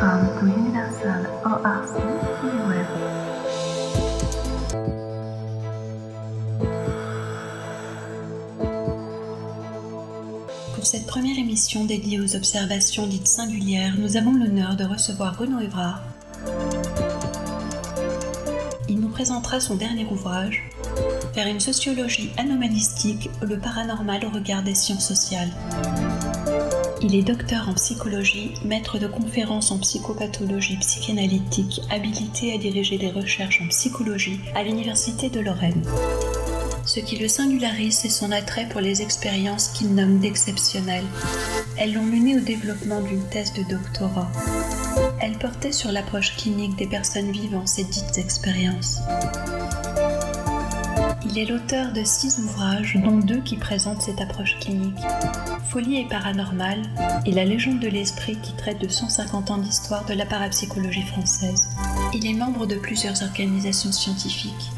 Welcome to Universal ORC TV Web. Pour cette première émission dédiée aux observations dites singulières, nous avons l'honneur de recevoir Renaud Évrard. Il nous présentera son dernier ouvrage, Vers une sociologie anomalistique, le paranormal au regard des sciences sociales. Il est docteur en psychologie, maître de conférences en psychopathologie psychanalytique, habilité à diriger des recherches en psychologie à l'Université de Lorraine. Ce qui le singularise, c'est son attrait pour les expériences qu'il nomme d'exceptionnelles. Elles l'ont mené au développement d'une thèse de doctorat. Elle portait sur l'approche clinique des personnes vivant ces dites expériences. Il est l'auteur de 6 ouvrages, dont 2 qui présentent cette approche clinique. Folie et paranormal et La légende de l'esprit qui traite de 150 ans d'histoire de la parapsychologie française. Il est membre de plusieurs organisations scientifiques.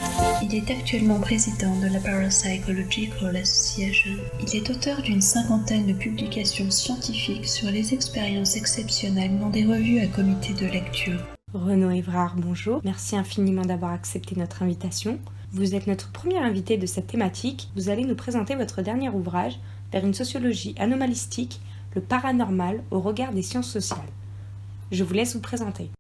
Il est actuellement président de la Parapsychological Association. Il est auteur d'une 50aine de publications scientifiques sur les expériences exceptionnelles dans des revues à comité de lecture. Renaud Évrard, bonjour. Merci infiniment d'avoir accepté notre invitation. Vous êtes notre premier invité de cette thématique. Vous allez nous présenter votre dernier ouvrage, Vers une sociologie anomalistique, le paranormal au regard des sciences sociales. Je vous laisse vous présenter.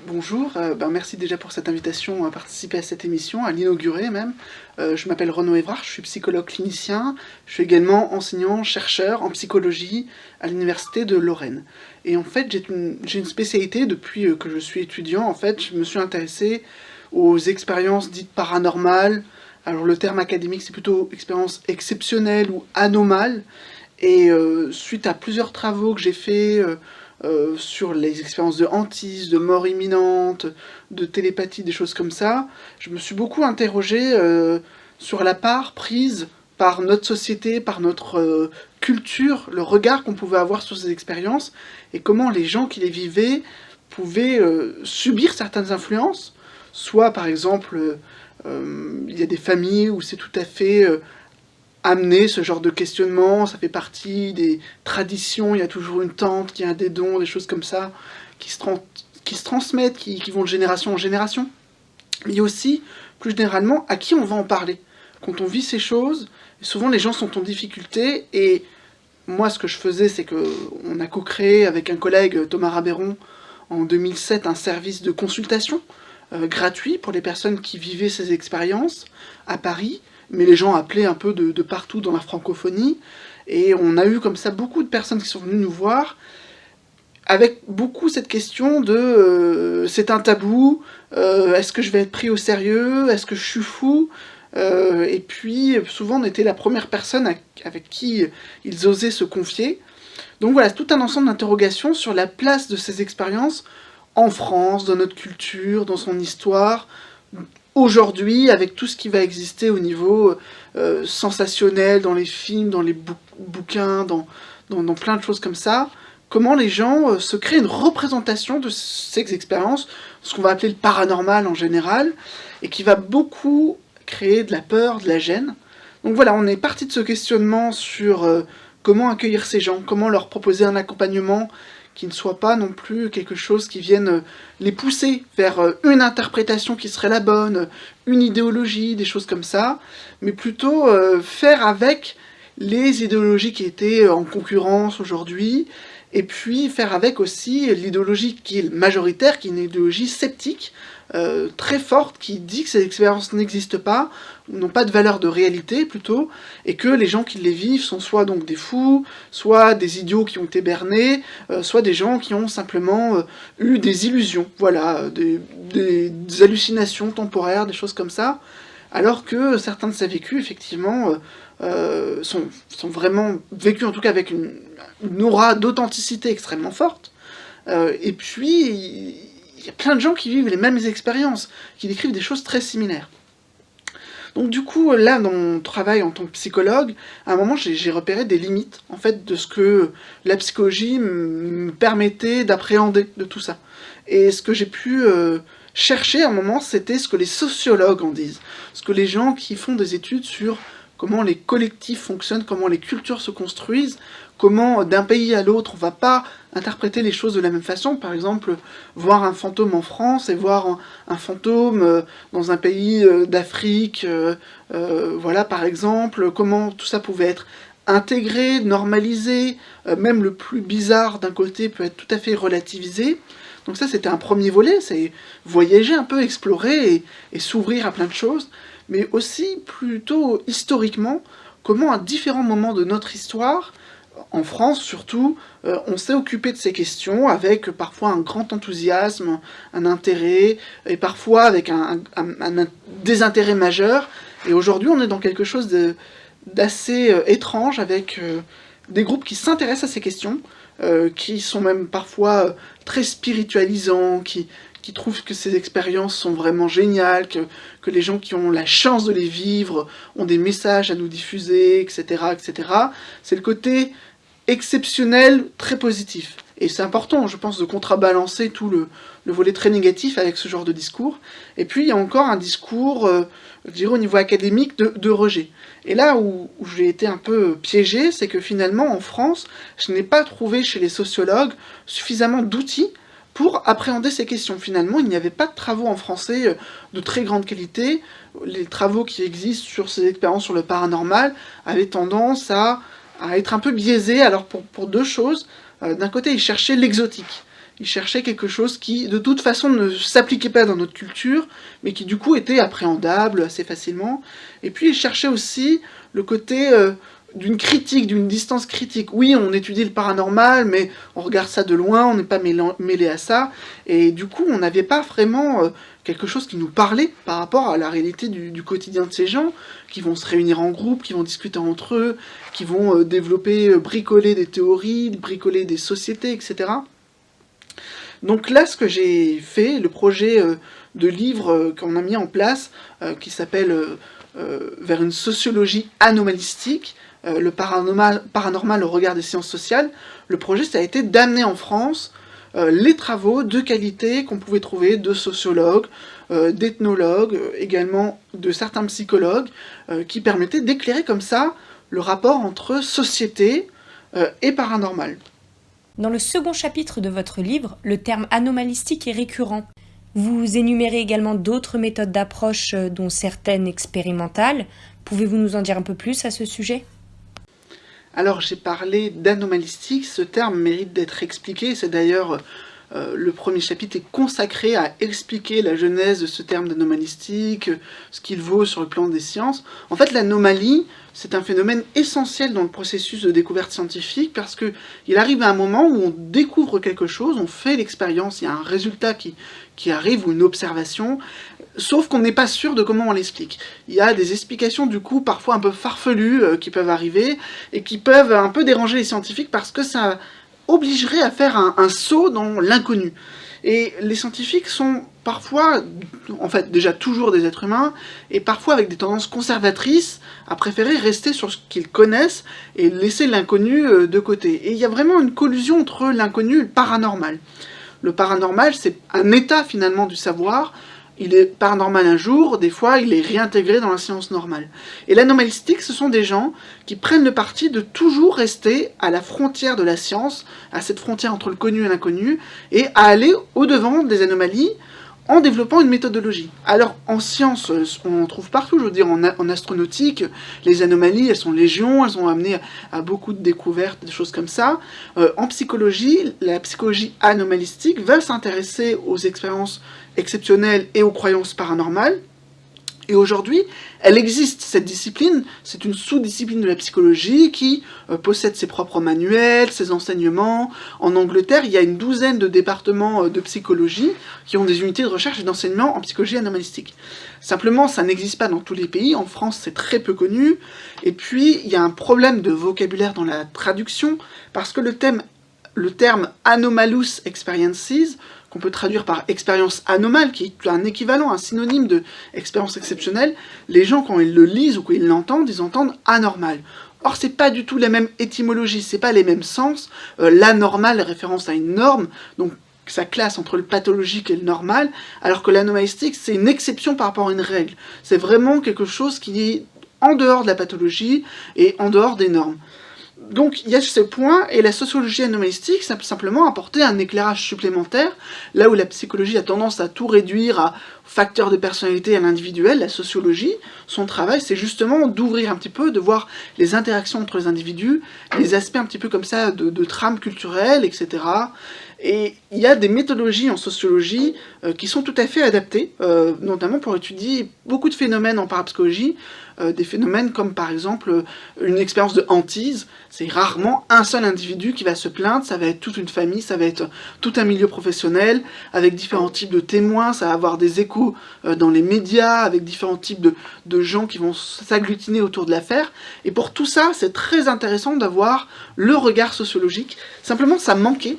Bonjour, merci déjà pour cette invitation à participer à cette émission, à l'inaugurer même. Je m'appelle Renaud Évrard, je suis psychologue clinicien, je suis également enseignant-chercheur en psychologie à l'Université de Lorraine. Et en fait, j'ai une spécialité depuis que je suis étudiant. En fait, je me suis intéressé aux expériences dites paranormales. Alors le terme académique, c'est plutôt expérience exceptionnelle ou anomale. Et suite à plusieurs travaux que j'ai faits sur les expériences de hantise, de mort imminente, de télépathie, des choses comme ça, je me suis beaucoup interrogé sur la part prise par notre société, par notre culture, le regard qu'on pouvait avoir sur ces expériences, et comment les gens qui les vivaient pouvaient subir certaines influences, soit par exemple, il y a des familles où c'est tout à fait amener ce genre de questionnement, ça fait partie des traditions, il y a toujours une tante qui a des dons, des choses comme ça, qui se transmettent, qui vont de génération en génération. Mais aussi, plus généralement, à qui on va en parler. Quand on vit ces choses, souvent les gens sont en difficulté, et moi ce que je faisais, c'est qu'on a co-créé avec un collègue, Thomas Rabéron, en 2007, un service de consultation gratuit pour les personnes qui vivaient ces expériences à Paris, mais les gens appelaient un peu de partout dans la francophonie, et on a eu comme ça beaucoup de personnes qui sont venues nous voir, avec beaucoup cette question de c'est un tabou, est-ce que je vais être pris au sérieux, est-ce que je suis fou, et puis souvent on était la première personne avec qui ils osaient se confier. Donc voilà, tout un ensemble d'interrogations sur la place de ces expériences en France, dans notre culture, dans son histoire, aujourd'hui, avec tout ce qui va exister au niveau sensationnel, dans les films, dans les bouquins, dans plein de choses comme ça, comment les gens se créent une représentation de ces expériences, ce qu'on va appeler le paranormal en général, et qui va beaucoup créer de la peur, de la gêne. Donc voilà, on est parti de ce questionnement sur comment accueillir ces gens, comment leur proposer un accompagnement qui ne soit pas non plus quelque chose qui vienne les pousser vers une interprétation qui serait la bonne, une idéologie, des choses comme ça, mais plutôt faire avec les idéologies qui étaient en concurrence aujourd'hui, et puis faire avec aussi l'idéologie qui est majoritaire, qui est une idéologie sceptique, très forte, qui dit que ces expériences n'existent pas, ou n'ont pas de valeur de réalité plutôt, et que les gens qui les vivent sont soit donc des fous, soit des idiots qui ont été bernés, soit des gens qui ont simplement eu des illusions, voilà, des hallucinations temporaires, des choses comme ça, alors que certains de ces vécus, effectivement, sont vraiment vécus, en tout cas avec une aura d'authenticité extrêmement forte, et puis il y a plein de gens qui vivent les mêmes expériences, qui décrivent des choses très similaires. Donc du coup, là, dans mon travail en tant que psychologue, à un moment, j'ai repéré des limites, en fait, de ce que la psychologie me permettait d'appréhender de tout ça. Et ce que j'ai pu chercher à un moment, c'était ce que les sociologues en disent. Ce que les gens qui font des études sur comment les collectifs fonctionnent, comment les cultures se construisent, comment d'un pays à l'autre, on va pas interpréter les choses de la même façon. Par exemple, voir un fantôme en France et voir un fantôme dans un pays d'Afrique, voilà, par exemple, comment tout ça pouvait être intégré, normalisé, même le plus bizarre d'un côté peut être tout à fait relativisé. Donc ça, c'était un premier volet, c'est voyager un peu, explorer et s'ouvrir à plein de choses, mais aussi plutôt historiquement, comment à différents moments de notre histoire, en France surtout, on s'est occupé de ces questions avec parfois un grand enthousiasme, un intérêt, et parfois avec un désintérêt majeur. Et aujourd'hui, on est dans quelque chose d'assez étrange avec des groupes qui s'intéressent à ces questions, qui sont même parfois très spiritualisants, qui trouvent que ces expériences sont vraiment géniales, que les gens qui ont la chance de les vivre ont des messages à nous diffuser, etc. etc. C'est le côté exceptionnel, très positif. Et c'est important, je pense, de contrebalancer tout le volet très négatif avec ce genre de discours. Et puis, il y a encore un discours, je dirais au niveau académique, de rejet. Et là où j'ai été un peu piégé, c'est que finalement, en France, je n'ai pas trouvé chez les sociologues suffisamment d'outils pour appréhender ces questions. Finalement, il n'y avait pas de travaux en français de très grande qualité. Les travaux qui existent sur ces expériences sur le paranormal avaient tendance à être un peu biaisés, alors pour deux choses. D'un côté, ils cherchaient l'exotique. Ils cherchaient quelque chose qui, de toute façon, ne s'appliquait pas dans notre culture, mais qui, du coup, était appréhendable assez facilement. Et puis, ils cherchaient aussi le côté d'une critique, d'une distance critique. Oui, on étudie le paranormal, mais on regarde ça de loin, on n'est pas mêlé à ça. Et du coup, on n'avait pas vraiment quelque chose qui nous parlait par rapport à la réalité du quotidien de ces gens, qui vont se réunir en groupe, qui vont discuter entre eux, qui vont développer, bricoler des théories, bricoler des sociétés, etc. Donc là, ce que j'ai fait, le projet de livre qu'on a mis en place, qui s'appelle Vers une sociologie anomalistique, le paranormal au regard des sciences sociales, le projet, ça a été d'amener en France les travaux de qualité qu'on pouvait trouver de sociologues, d'ethnologues, également de certains psychologues, qui permettaient d'éclairer comme ça le rapport entre société et paranormal. Dans le second chapitre de votre livre, le terme anomalistique est récurrent. Vous énumérez également d'autres méthodes d'approche, dont certaines expérimentales. Pouvez-vous nous en dire un peu plus à ce sujet ? Alors j'ai parlé d'anomalistique, ce terme mérite d'être expliqué, c'est d'ailleurs le premier chapitre est consacré à expliquer la genèse de ce terme d'anomalistique, ce qu'il vaut sur le plan des sciences. En fait, l'anomalie, c'est un phénomène essentiel dans le processus de découverte scientifique parce qu'il arrive à un moment où on découvre quelque chose, on fait l'expérience, il y a un résultat qui arrive ou une observation, sauf qu'on n'est pas sûr de comment on l'explique. Il y a des explications du coup parfois un peu farfelues qui peuvent arriver et qui peuvent un peu déranger les scientifiques parce que ça obligerait à faire un saut dans l'inconnu. Et les scientifiques sont parfois, en fait déjà toujours des êtres humains, et parfois avec des tendances conservatrices, à préférer rester sur ce qu'ils connaissent et laisser l'inconnu de côté. Et il y a vraiment une collusion entre l'inconnu et le paranormal. Le paranormal, c'est un état finalement du savoir. Il est paranormal un jour, des fois il est réintégré dans la science normale. Et l'anomalistique, ce sont des gens qui prennent le parti de toujours rester à la frontière de la science, à cette frontière entre le connu et l'inconnu, et à aller au-devant des anomalies en développant une méthodologie. Alors en science, on en trouve partout, je veux dire en astronautique, les anomalies, elles sont légion, elles ont amené à beaucoup de découvertes, des choses comme ça. En psychologie, la psychologie anomalistique va s'intéresser aux expériences exceptionnelles et aux croyances paranormales. Et aujourd'hui, elle existe, cette discipline, c'est une sous-discipline de la psychologie qui possède ses propres manuels, ses enseignements. En Angleterre, il y a une douzaine de départements de psychologie qui ont des unités de recherche et d'enseignement en psychologie anomalistique. Simplement, ça n'existe pas dans tous les pays, en France c'est très peu connu, et puis il y a un problème de vocabulaire dans la traduction, parce que le terme anomalous experiences, qu'on peut traduire par expérience anomale, qui est un équivalent, un synonyme de expérience exceptionnelle, les gens, quand ils le lisent ou quand ils l'entendent, ils entendent anormal. Or, c'est pas du tout la même étymologie, c'est pas les mêmes sens. L'anormal est référence à une norme, donc ça classe entre le pathologique et le normal, alors que l'anomalistique, c'est une exception par rapport à une règle. C'est vraiment quelque chose qui est en dehors de la pathologie et en dehors des normes. Donc il y a ce point, et la sociologie anomalistique, ça peut simplement apporter un éclairage supplémentaire, là où la psychologie a tendance à tout réduire à facteurs de personnalité à l'individuel. La sociologie, son travail, c'est justement d'ouvrir un petit peu, de voir les interactions entre les individus, les aspects un petit peu comme ça de trame culturelle, etc. Et il y a des méthodologies en sociologie qui sont tout à fait adaptées, notamment pour étudier beaucoup de phénomènes en parapsychologie, des phénomènes comme par exemple une expérience de hantise. C'est rarement un seul individu qui va se plaindre, ça va être toute une famille, ça va être tout un milieu professionnel, avec différents types de témoins, ça va avoir des échos dans les médias, avec différents types de gens qui vont s'agglutiner autour de l'affaire. Et pour tout ça, c'est très intéressant d'avoir le regard sociologique. Simplement, ça manquait.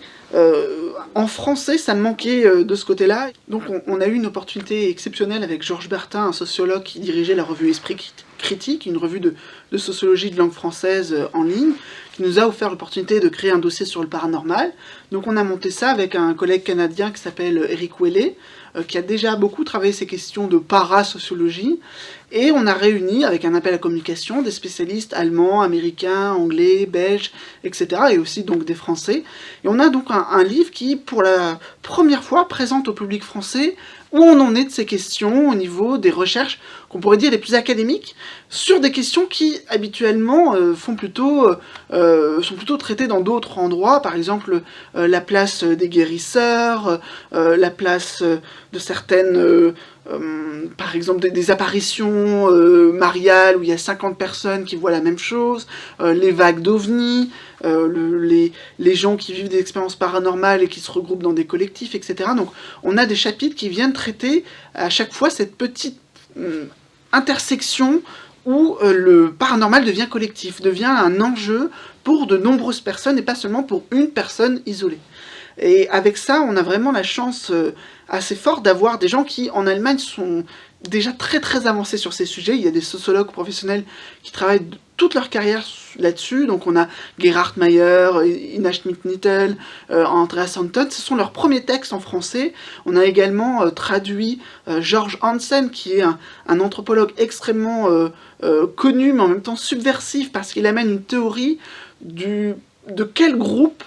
En français, ça manquait de ce côté-là. Donc on a eu une opportunité exceptionnelle avec Georges Bertin, un sociologue qui dirigeait la revue Esprit Critique, une revue de sociologie de langue française en ligne, qui nous a offert l'opportunité de créer un dossier sur le paranormal. Donc on a monté ça avec un collègue canadien qui s'appelle Eric Ouellet, qui a déjà beaucoup travaillé ces questions de parasociologie, et on a réuni, avec un appel à communication, des spécialistes allemands, américains, anglais, belges, etc., et aussi donc des Français. Et on a donc un livre qui, pour la première fois, présente au public français où on en est de ces questions au niveau des recherches, qu'on pourrait dire les plus académiques, sur des questions qui, habituellement, sont plutôt traitées dans d'autres endroits, par exemple la place des guérisseurs, la place de certaines... par exemple des apparitions mariales où il y a 50 personnes qui voient la même chose, les vagues d'ovnis, les gens qui vivent des expériences paranormales et qui se regroupent dans des collectifs, etc. Donc on a des chapitres qui viennent traiter à chaque fois cette petite intersection où le paranormal devient collectif, devient un enjeu pour de nombreuses personnes et pas seulement pour une personne isolée. Et avec ça, on a vraiment la chance assez forte d'avoir des gens qui, en Allemagne, sont déjà très très avancés sur ces sujets. Il y a des sociologues professionnels qui travaillent toute leur carrière là-dessus. Donc on a Gerhard Meyer, Ina Schmidt-Nittel, Andreas Anton. Ce sont leurs premiers textes en français. On a également traduit George Hansen, qui est un anthropologue extrêmement connu, mais en même temps subversif, parce qu'il amène une théorie de quel groupe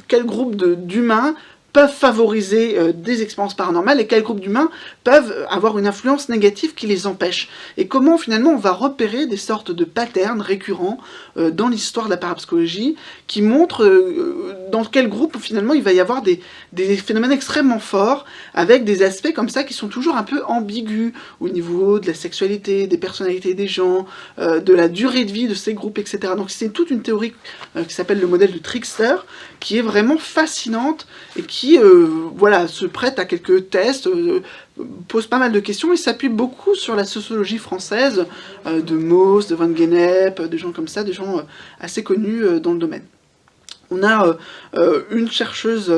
d'humains peuvent favoriser des expériences paranormales et quels groupes d'humains peuvent avoir une influence négative qui les empêche. Et comment finalement on va repérer des sortes de patterns récurrents dans l'histoire de la parapsychologie qui montrent dans quel groupe finalement il va y avoir des phénomènes extrêmement forts avec des aspects comme ça qui sont toujours un peu ambigus au niveau de la sexualité, des personnalités des gens, de la durée de vie de ces groupes, etc. Donc c'est toute une théorie qui s'appelle le modèle de Trickster qui est vraiment fascinante et qui se prête à quelques tests, pose pas mal de questions et s'appuie beaucoup sur la sociologie française de Mauss, de Van Gennep, de gens comme ça, des gens assez connus dans le domaine. On a une chercheuse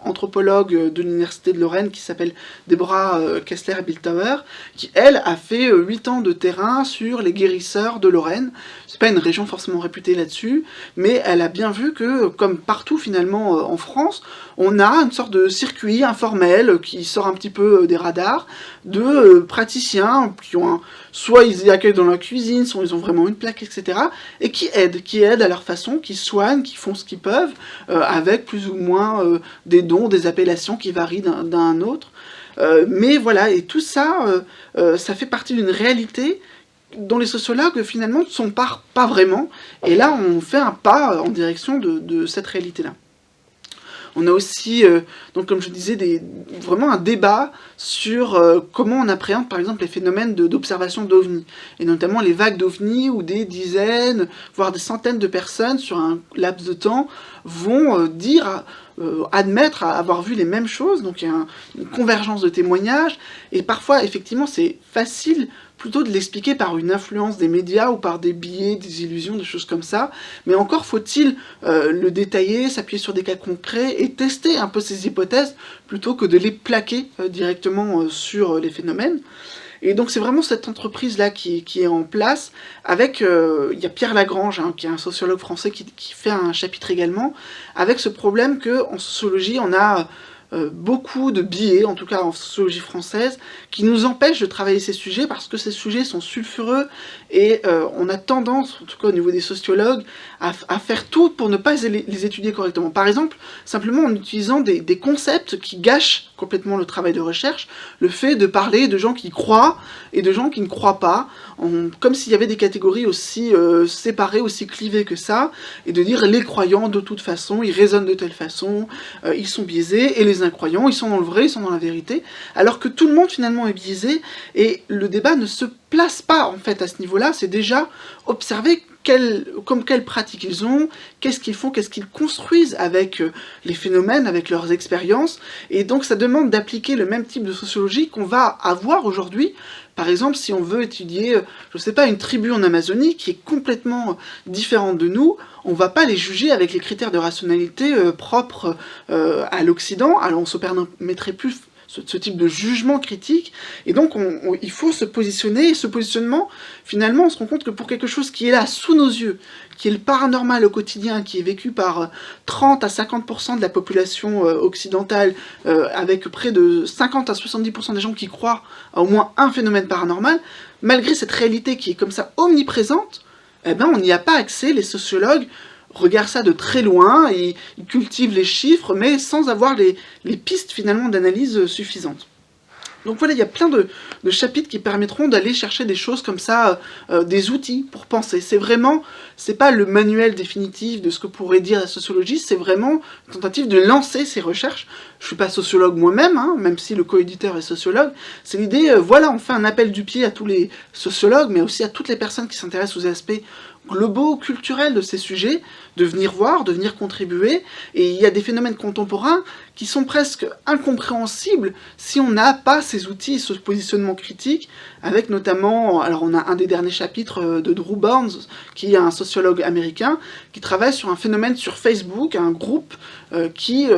anthropologue de l'université de Lorraine qui s'appelle Deborah Kessler-Bildauer, qui elle a fait 8 ans de terrain sur les guérisseurs de Lorraine. C'est pas une région forcément réputée là-dessus, mais elle a bien vu que, comme partout finalement en France, on a une sorte de circuit informel qui sort un petit peu des radars, de praticiens qui ont soit ils y accueillent dans la cuisine, soit ils ont vraiment une plaque, etc. et qui aident à leur façon, qui soignent, qui font ce qu'ils peuvent, avec plus ou moins des dons, des appellations qui varient d'un à un autre. Mais voilà, et tout ça, ça fait partie d'une réalité dont les sociologues finalement ne sont pas vraiment, et là on fait un pas en direction de cette réalité-là. On a aussi, donc comme je disais, vraiment un débat sur comment on appréhende par exemple les phénomènes d'observation d'ovnis, et notamment les vagues d'ovnis où des dizaines, voire des centaines de personnes sur un laps de temps vont admettre avoir vu les mêmes choses, donc il y a une convergence de témoignages, et parfois effectivement c'est facile plutôt de l'expliquer par une influence des médias ou par des biais, des illusions, des choses comme ça, mais encore faut-il le détailler, s'appuyer sur des cas concrets et tester un peu ces hypothèses plutôt que de les plaquer directement sur les phénomènes. Et donc c'est vraiment cette entreprise-là qui est en place, avec, il y a Pierre Lagrange, qui est un sociologue français qui fait un chapitre également, avec ce problème qu'en sociologie on a beaucoup de biais, en tout cas en sociologie française, qui nous empêchent de travailler ces sujets parce que ces sujets sont sulfureux et on a tendance, en tout cas au niveau des sociologues, à faire tout pour ne pas les étudier correctement. Par exemple, simplement en utilisant des concepts qui gâchent complètement le travail de recherche, le fait de parler de gens qui croient et de gens qui ne croient pas, comme s'il y avait des catégories aussi séparées, aussi clivées que ça, et de dire les croyants de toute façon, ils raisonnent de telle façon, ils sont biaisés, et les incroyants, ils sont dans le vrai, ils sont dans la vérité, alors que tout le monde finalement est biaisé, et le débat ne se place pas en fait à ce niveau-là, c'est déjà observer quelle pratique ils ont, qu'est-ce qu'ils font, qu'est-ce qu'ils construisent avec les phénomènes, avec leurs expériences, et donc ça demande d'appliquer le même type de sociologie qu'on va avoir aujourd'hui. Par exemple, si on veut étudier, je sais pas, une tribu en Amazonie qui est complètement différente de nous, on va pas les juger avec les critères de rationalité propres à l'Occident, alors on se permettrait plus ce type de jugement critique, et donc il faut se positionner, et ce positionnement, finalement, on se rend compte que pour quelque chose qui est là, sous nos yeux, qui est le paranormal au quotidien, qui est vécu par 30 à 50% de la population occidentale, avec près de 50 à 70% des gens qui croient à au moins un phénomène paranormal, malgré cette réalité qui est comme ça omniprésente, eh ben on n'y a pas accès, les sociologues regardent ça de très loin, ils cultivent les chiffres, mais sans avoir les pistes finalement d'analyse suffisantes. Donc voilà, il y a plein de chapitres qui permettront d'aller chercher des choses comme ça, des outils pour penser. C'est pas le manuel définitif de ce que pourrait dire la sociologie, c'est vraiment une tentative de lancer ces recherches. Je suis pas sociologue moi-même, hein, même si le coéditeur est sociologue. C'est l'idée, voilà, on fait un appel du pied à tous les sociologues, mais aussi à toutes les personnes qui s'intéressent aux aspects globaux, culturels de ces sujets, de venir voir, de venir contribuer, et il y a des phénomènes contemporains qui sont presque incompréhensibles si on n'a pas ces outils, ce positionnement critique, avec notamment, alors on a un des derniers chapitres de Drew Barnes, qui est un sociologue américain, qui travaille sur un phénomène sur Facebook, un groupe qui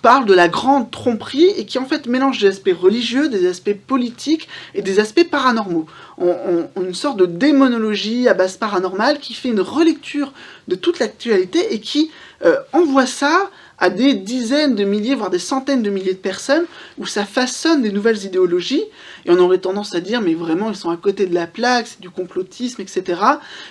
parle de la grande tromperie, et qui en fait mélange des aspects religieux, des aspects politiques, et des aspects paranormaux. Une sorte de démonologie à base paranormale qui fait une relecture de toute l'actualité et qui envoie ça à des dizaines de milliers, voire des centaines de milliers de personnes, où ça façonne des nouvelles idéologies, et on aurait tendance à dire, mais vraiment, ils sont à côté de la plaque, c'est du complotisme, etc.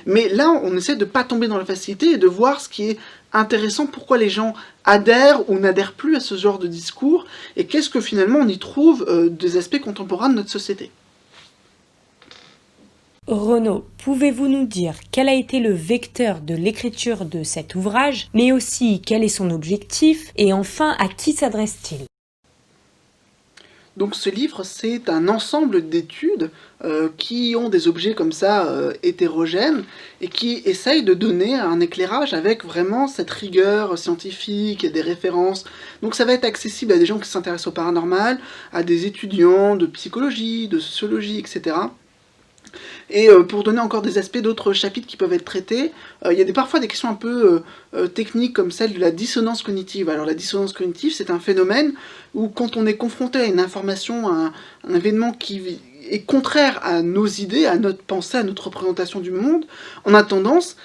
Mais là, on essaie de pas tomber dans la facilité et de voir ce qui est intéressant, pourquoi les gens adhèrent ou n'adhèrent plus à ce genre de discours, et qu'est-ce que finalement on y trouve des aspects contemporains de notre société. Renaud, pouvez-vous nous dire quel a été le vecteur de l'écriture de cet ouvrage, mais aussi quel est son objectif, et enfin à qui s'adresse-t-il ? Donc ce livre, c'est un ensemble d'études qui ont des objets comme ça hétérogènes et qui essayent de donner un éclairage avec vraiment cette rigueur scientifique et des références. Donc ça va être accessible à des gens qui s'intéressent au paranormal, à des étudiants de psychologie, de sociologie, etc. Et pour donner encore des aspects d'autres chapitres qui peuvent être traités, il y a parfois des questions un peu techniques comme celle de la dissonance cognitive. Alors la dissonance cognitive, c'est un phénomène où quand on est confronté à une information, à un événement qui est contraire à nos idées, à notre pensée, à notre représentation du monde, on a tendance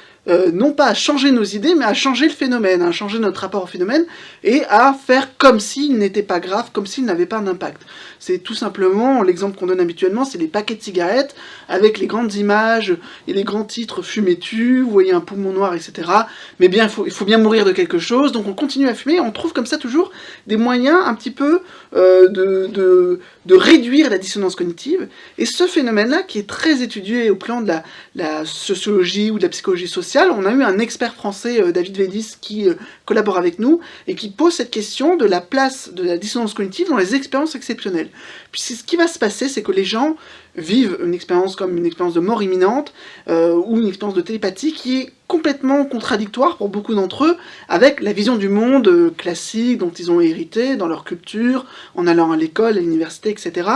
non pas à changer nos idées, mais à changer le phénomène, à changer notre rapport au phénomène, et à faire comme s'il n'était pas grave, comme s'il n'avait pas d'impact. C'est tout simplement, l'exemple qu'on donne habituellement, c'est les paquets de cigarettes, avec les grandes images et les grands titres « Fumez tu », vous voyez un poumon noir, etc. Mais bien, il faut bien mourir de quelque chose, donc on continue à fumer, on trouve comme ça toujours des moyens un petit peu de réduire la dissonance cognitive, et ce phénomène-là, qui est très étudié au plan de la sociologie ou de la psychologie sociale, on a eu un expert français, David Védis, qui collabore avec nous, et qui pose cette question de la place de la dissonance cognitive dans les expériences exceptionnelles. Puis ce qui va se passer, c'est que les gens vivent une expérience comme une expérience de mort imminente, ou une expérience de télépathie qui est complètement contradictoire pour beaucoup d'entre eux avec la vision du monde classique dont ils ont hérité dans leur culture, en allant à l'école, à l'université, etc.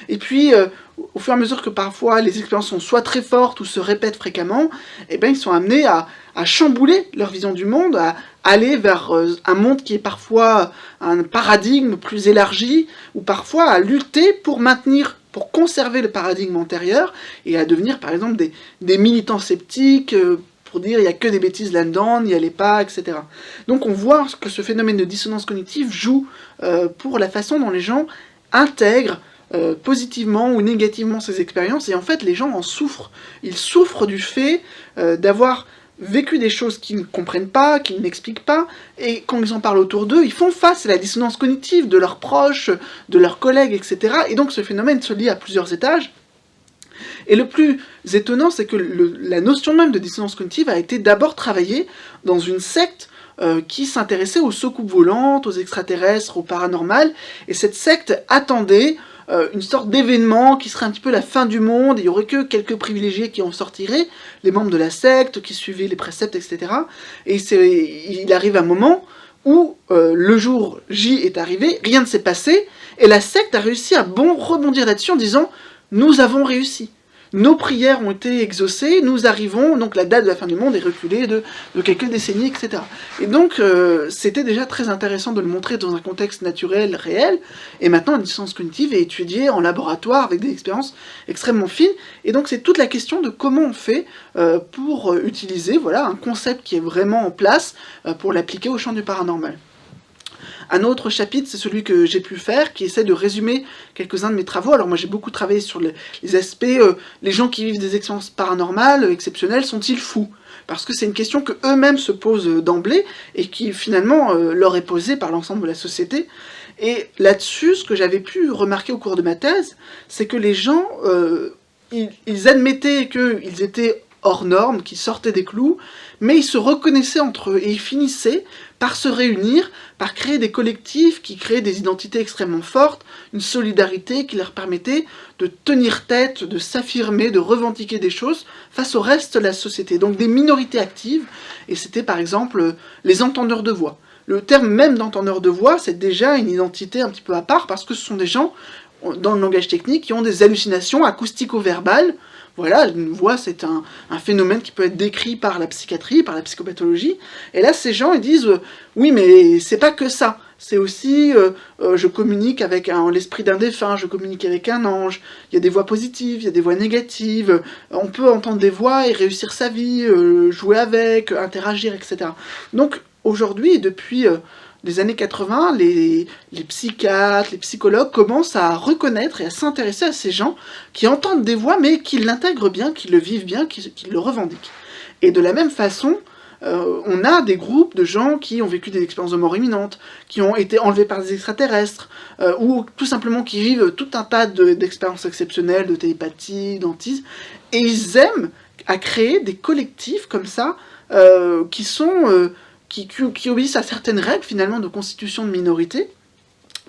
Et puis, au fur et à mesure que parfois les expériences sont soit très fortes ou se répètent fréquemment, eh ben, ils sont amenés à chambouler leur vision du monde, à aller vers un monde qui est parfois un paradigme plus élargi, ou parfois à lutter pour conserver le paradigme antérieur, et à devenir par exemple des militants sceptiques, pour dire il n'y a que des bêtises là-dedans, n'y allez pas, etc. Donc on voit que ce phénomène de dissonance cognitive joue pour la façon dont les gens intègrent positivement ou négativement ces expériences, et en fait les gens en souffrent. Ils souffrent du fait d'avoir vécu des choses qu'ils ne comprennent pas, qu'ils n'expliquent pas, et quand ils en parlent autour d'eux, ils font face à la dissonance cognitive de leurs proches, de leurs collègues, etc. Et donc ce phénomène se lie à plusieurs étages. Et le plus étonnant, c'est que la notion même de dissonance cognitive a été d'abord travaillée dans une secte qui s'intéressait aux soucoupes volantes, aux extraterrestres, au paranormal, et cette secte attendait une sorte d'événement qui serait un petit peu la fin du monde, et il n'y aurait que quelques privilégiés qui en sortiraient, les membres de la secte, qui suivaient les préceptes, etc. Et il arrive un moment où le jour J est arrivé, rien ne s'est passé, et la secte a réussi à rebondir là-dessus en disant « Nous avons réussi ». Nos prières ont été exaucées, nous arrivons, donc la date de la fin du monde est reculée de quelques décennies, etc. Et donc, c'était déjà très intéressant de le montrer dans un contexte naturel, réel, et maintenant la dissonance cognitive est étudiée en laboratoire avec des expériences extrêmement fines, et donc c'est toute la question de comment on fait pour utiliser un concept qui est vraiment en place pour l'appliquer au champ du paranormal. Un autre chapitre, c'est celui que j'ai pu faire, qui essaie de résumer quelques-uns de mes travaux. Alors moi j'ai beaucoup travaillé sur les aspects, les gens qui vivent des expériences paranormales, exceptionnelles, sont-ils fous ? Parce que c'est une question que eux-mêmes se posent d'emblée, et qui finalement leur est posée par l'ensemble de la société. Et là-dessus, ce que j'avais pu remarquer au cours de ma thèse, c'est que les gens, ils admettaient qu'ils étaient hors normes, qui sortaient des clous, mais ils se reconnaissaient entre eux, et ils finissaient par se réunir, par créer des collectifs qui créaient des identités extrêmement fortes, une solidarité qui leur permettait de tenir tête, de s'affirmer, de revendiquer des choses face au reste de la société. Donc des minorités actives, et c'était par exemple les entendeurs de voix. Le terme même d'entendeur de voix, c'est déjà une identité un petit peu à part, parce que ce sont des gens, dans le langage technique, qui ont des hallucinations acoustico-verbales. Voilà, une voix, c'est un phénomène qui peut être décrit par la psychiatrie, par la psychopathologie. Et là, ces gens, ils disent oui, mais c'est pas que ça. C'est aussi, je communique avec l'esprit d'un défunt, je communique avec un ange. Il y a des voix positives, il y a des voix négatives. On peut entendre des voix et réussir sa vie, jouer avec, interagir, etc. Donc, aujourd'hui, depuis les années 80, les psychiatres, les psychologues commencent à reconnaître et à s'intéresser à ces gens qui entendent des voix, mais qui l'intègrent bien, qui le vivent bien, qui le revendiquent. Et de la même façon, on a des groupes de gens qui ont vécu des expériences de mort imminente, qui ont été enlevés par des extraterrestres, ou tout simplement qui vivent tout un tas d'expériences exceptionnelles, de télépathie, d'antisme, et ils aiment à créer des collectifs comme ça, qui sont... Qui obéissent à certaines règles, finalement, de constitution de minorité,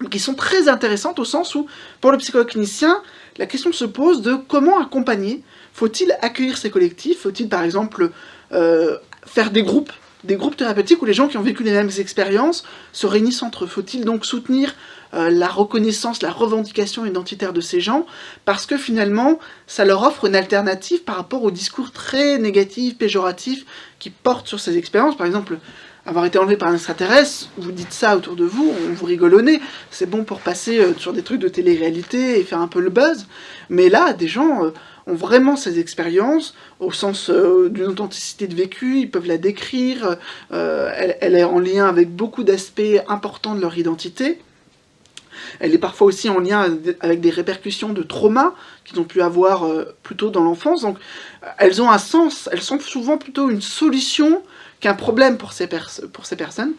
qui sont très intéressantes au sens où, pour le psychologue clinicien, la question se pose de comment accompagner. Faut-il accueillir ces collectifs ? Faut-il, par exemple, faire des groupes thérapeutiques où les gens qui ont vécu les mêmes expériences se réunissent entre eux ? Faut-il donc soutenir la reconnaissance, la revendication identitaire de ces gens, parce que finalement, ça leur offre une alternative par rapport au discours très négatif, péjoratif, qui porte sur ces expériences. Par exemple, avoir été enlevé par un extraterrestre, vous dites ça autour de vous, on vous rigole au nez, c'est bon pour passer sur des trucs de télé-réalité et faire un peu le buzz, mais là, des gens ont vraiment ces expériences, au sens d'une authenticité de vécu, ils peuvent la décrire, elle est en lien avec beaucoup d'aspects importants de leur identité. Elle est parfois aussi en lien avec des répercussions de trauma qu'ils ont pu avoir plus tôt dans l'enfance. Donc elles ont un sens, elles sont souvent plutôt une solution qu'un problème pour ces personnes.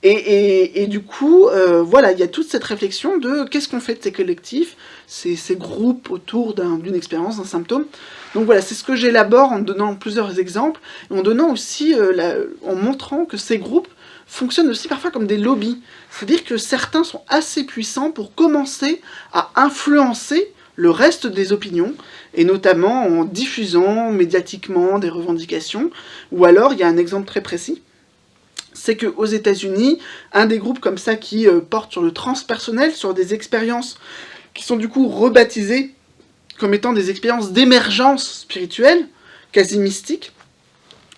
Et du coup, voilà, il y a toute cette réflexion de qu'est-ce qu'on fait de ces collectifs, ces groupes autour d'une expérience, d'un symptôme. Donc voilà, c'est ce que j'élabore en donnant plusieurs exemples, et en donnant aussi, en montrant que ces groupes fonctionnent aussi parfois comme des lobbies. C'est-à-dire que certains sont assez puissants pour commencer à influencer le reste des opinions, et notamment en diffusant médiatiquement des revendications. Ou alors, il y a un exemple très précis, c'est qu'aux États-Unis, un des groupes comme ça qui porte sur le transpersonnel, sur des expériences qui sont du coup rebaptisées comme étant des expériences d'émergence spirituelle, quasi mystiques,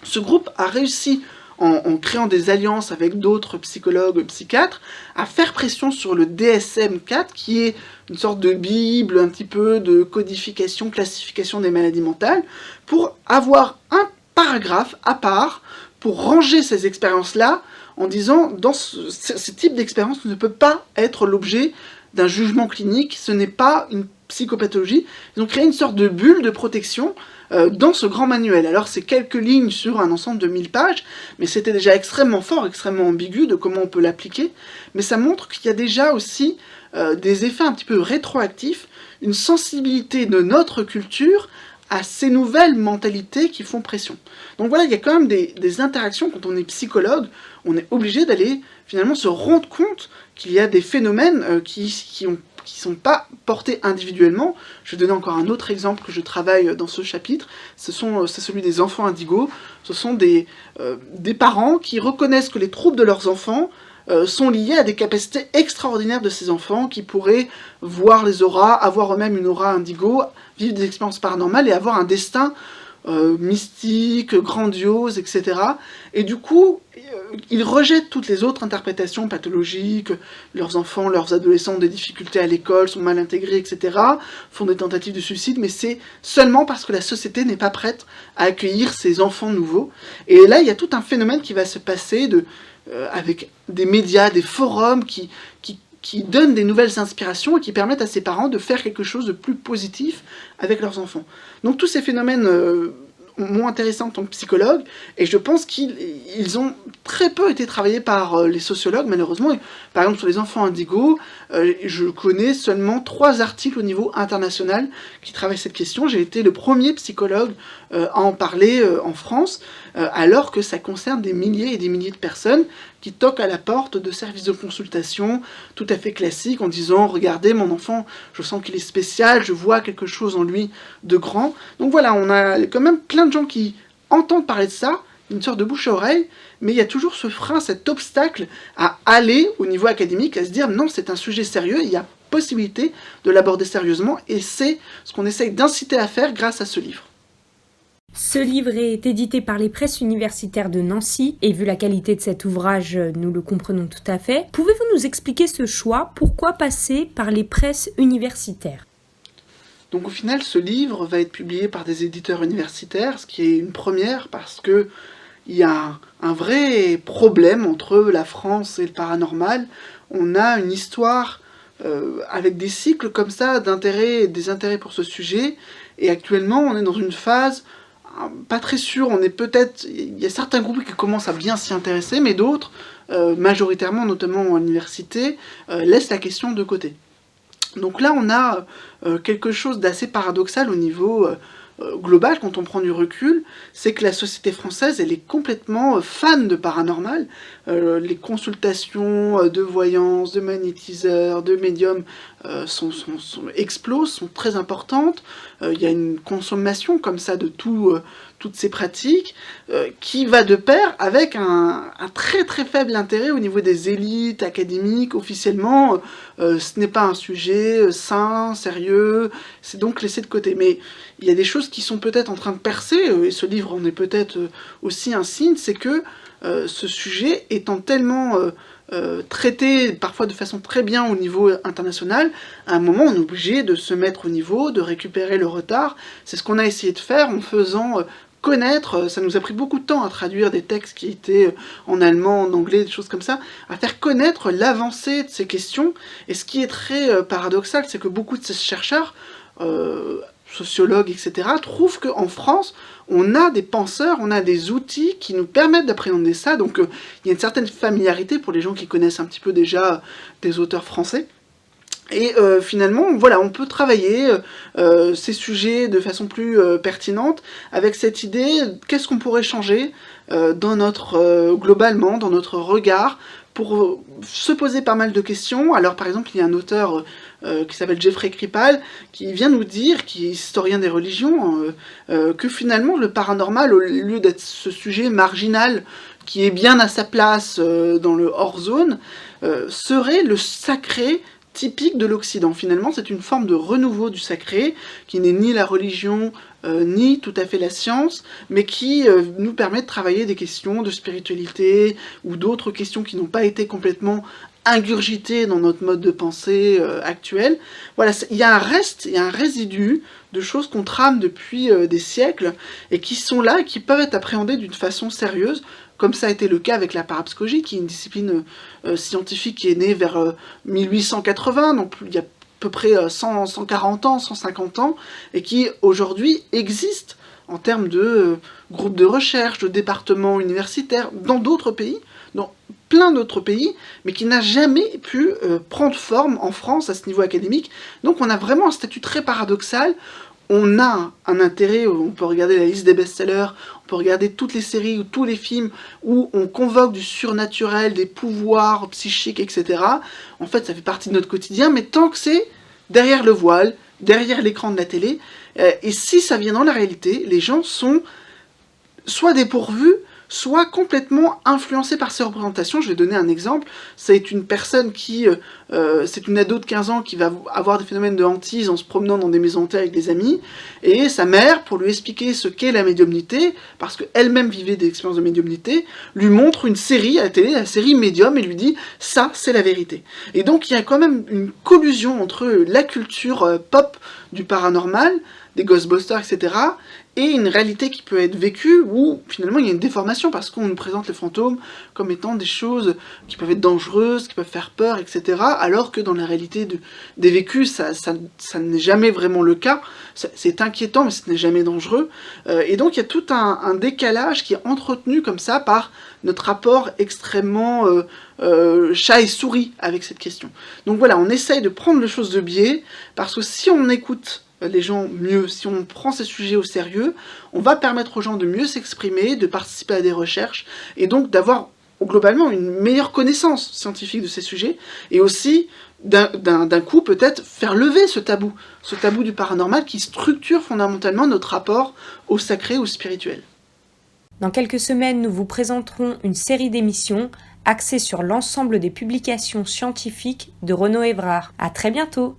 ce groupe a réussi, en créant des alliances avec d'autres psychologues, psychiatres, à faire pression sur le DSM-4, qui est une sorte de bible, un petit peu de codification, classification des maladies mentales, pour avoir paragraphe à part pour ranger ces expériences-là en disant dans ce type d'expérience ne peut pas être l'objet d'un jugement clinique, ce n'est pas une psychopathologie. Ils ont créé une sorte de bulle de protection dans ce grand manuel. Alors c'est quelques lignes sur un ensemble de 1000 pages, mais c'était déjà extrêmement fort, extrêmement ambigu de comment on peut l'appliquer, mais ça montre qu'il y a déjà aussi des effets un petit peu rétroactifs, une sensibilité de notre culture à ces nouvelles mentalités qui font pression. Donc voilà, il y a quand même des interactions. Quand on est psychologue, on est obligé d'aller finalement se rendre compte qu'il y a des phénomènes qui sont pas portés individuellement. Je vais donner encore un autre exemple que je travaille dans ce chapitre, c'est celui des enfants indigos. Ce sont des parents qui reconnaissent que les troubles de leurs enfants sont liés à des capacités extraordinaires de ces enfants qui pourraient voir les auras, avoir eux-mêmes une aura indigo, vivre des expériences paranormales et avoir un destin mystique, grandiose, etc. Et du coup, ils rejettent toutes les autres interprétations pathologiques, leurs enfants, leurs adolescents ont des difficultés à l'école, sont mal intégrés, etc., font des tentatives de suicide, mais c'est seulement parce que la société n'est pas prête à accueillir ces enfants nouveaux. Et là, il y a tout un phénomène qui va se passer avec des médias, des forums qui donnent des nouvelles inspirations et qui permettent à ces parents de faire quelque chose de plus positif avec leurs enfants. Donc tous ces phénomènes m'ont intéressé en tant que psychologue, et je pense qu'ils ont très peu été travaillés par les sociologues, malheureusement. Par exemple, sur les enfants indigos, je connais seulement 3 articles au niveau international qui travaillent cette question. J'ai été le premier psychologue à en parler en France, alors que ça concerne des milliers et des milliers de personnes qui toquent à la porte de services de consultation tout à fait classiques en disant « Regardez, mon enfant, je sens qu'il est spécial, je vois quelque chose en lui de grand. » Donc voilà, on a quand même plein de gens qui entendent parler de ça, une sorte de bouche à oreille, mais il y a toujours ce frein, cet obstacle à aller au niveau académique, à se dire « Non, c'est un sujet sérieux, il y a possibilité de l'aborder sérieusement. » Et c'est ce qu'on essaye d'inciter à faire grâce à ce livre. Ce livre est édité par les presses universitaires de Nancy, et vu la qualité de cet ouvrage, nous le comprenons tout à fait. Pouvez-vous nous expliquer ce choix? Pourquoi passer par les presses universitaires? Donc au final, ce livre va être publié par des éditeurs universitaires, ce qui est une première parce que il y a un vrai problème entre la France et le paranormal. On a une histoire avec des cycles comme ça d'intérêt et des intérêts pour ce sujet, et actuellement on est dans une phase pas très sûr, il y a certains groupes qui commencent à bien s'y intéresser, mais d'autres, majoritairement, notamment à l'université, laissent la question de côté. Donc là, on a quelque chose d'assez paradoxal au niveau global, quand on prend du recul, c'est que la société française, elle est complètement fan de paranormal. Les consultations de voyance, de magnétiseurs, de médiums explosent, sont très importantes. Il y a une consommation comme ça de toutes ces pratiques qui va de pair avec un très très faible intérêt au niveau des élites académiques. Officiellement, ce n'est pas un sujet sain, sérieux, c'est donc laissé de côté. Mais il y a des choses qui sont peut-être en train de percer, et ce livre en est peut-être aussi un signe, c'est que ce sujet étant tellement traité parfois de façon très bien au niveau international, à un moment on est obligé de se mettre au niveau, de récupérer le retard. C'est ce qu'on a essayé de faire en faisant connaître, ça nous a pris beaucoup de temps à traduire des textes qui étaient en allemand, en anglais, des choses comme ça, à faire connaître l'avancée de ces questions. Et ce qui est très paradoxal, c'est que beaucoup de ces chercheurs, sociologues, etc., trouvent qu'en France, on a des penseurs, on a des outils qui nous permettent d'appréhender ça, donc il y a une certaine familiarité pour les gens qui connaissent un petit peu déjà des auteurs français. Et finalement, voilà, on peut travailler ces sujets de façon plus pertinente avec cette idée, qu'est-ce qu'on pourrait changer globalement, dans notre regard, pour se poser pas mal de questions. Alors par exemple, il y a un auteur qui s'appelle Jeffrey Kripal, qui vient nous dire, qui est historien des religions, que finalement le paranormal, au lieu d'être ce sujet marginal qui est bien à sa place dans le hors-zone, serait le sacré typique de l'Occident. Finalement, c'est une forme de renouveau du sacré, qui n'est ni la religion, nie tout à fait la science, mais qui nous permet de travailler des questions de spiritualité ou d'autres questions qui n'ont pas été complètement ingurgitées dans notre mode de pensée actuel. Voilà, il y a un résidu de choses qu'on trame depuis des siècles et qui sont là et qui peuvent être appréhendées d'une façon sérieuse, comme ça a été le cas avec la parapsychologie, qui est une discipline scientifique qui est née vers 1880, donc il y a à peu près 140 ans, 150 ans, et qui aujourd'hui existe en termes de groupes de recherche, de départements universitaires, dans d'autres pays, dans plein d'autres pays, mais qui n'a jamais pu prendre forme en France à ce niveau académique. Donc on a vraiment un statut très paradoxal. On a un intérêt, on peut regarder la liste des best-sellers, on peut regarder toutes les séries ou tous les films où on convoque du surnaturel, des pouvoirs psychiques, etc. En fait, ça fait partie de notre quotidien, mais tant que c'est derrière le voile, derrière l'écran de la télé, et si ça vient dans la réalité, les gens sont soit dépourvus, soit complètement influencés par ces représentations. Je vais donner un exemple. C'est une personne qui... c'est une ado de 15 ans qui va avoir des phénomènes de hantise en se promenant dans des maisons hantées avec des amis, et sa mère, pour lui expliquer ce qu'est la médiumnité, parce qu'elle-même vivait des expériences de médiumnité, lui montre une série à la télé, la série Médium, et lui dit « ça, c'est la vérité ». Et donc il y a quand même une collusion entre la culture pop du paranormal, des Ghostbusters, etc., et une réalité qui peut être vécue où finalement il y a une déformation parce qu'on nous présente les fantômes comme étant des choses qui peuvent être dangereuses, qui peuvent faire peur, etc. Alors que dans la réalité des vécus, ça n'est jamais vraiment le cas. C'est inquiétant, mais ce n'est jamais dangereux. Et donc il y a tout un décalage qui est entretenu comme ça par notre rapport extrêmement chat et souris avec cette question. Donc voilà, on essaye de prendre les choses de biais, parce que si on écoute les gens mieux, si on prend ces sujets au sérieux, on va permettre aux gens de mieux s'exprimer, de participer à des recherches, et donc d'avoir globalement une meilleure connaissance scientifique de ces sujets, et aussi d'un coup peut-être faire lever ce tabou du paranormal qui structure fondamentalement notre rapport au sacré, au spirituel. Dans quelques semaines, nous vous présenterons une série d'émissions axée sur l'ensemble des publications scientifiques de Renaud Evrard. À très bientôt!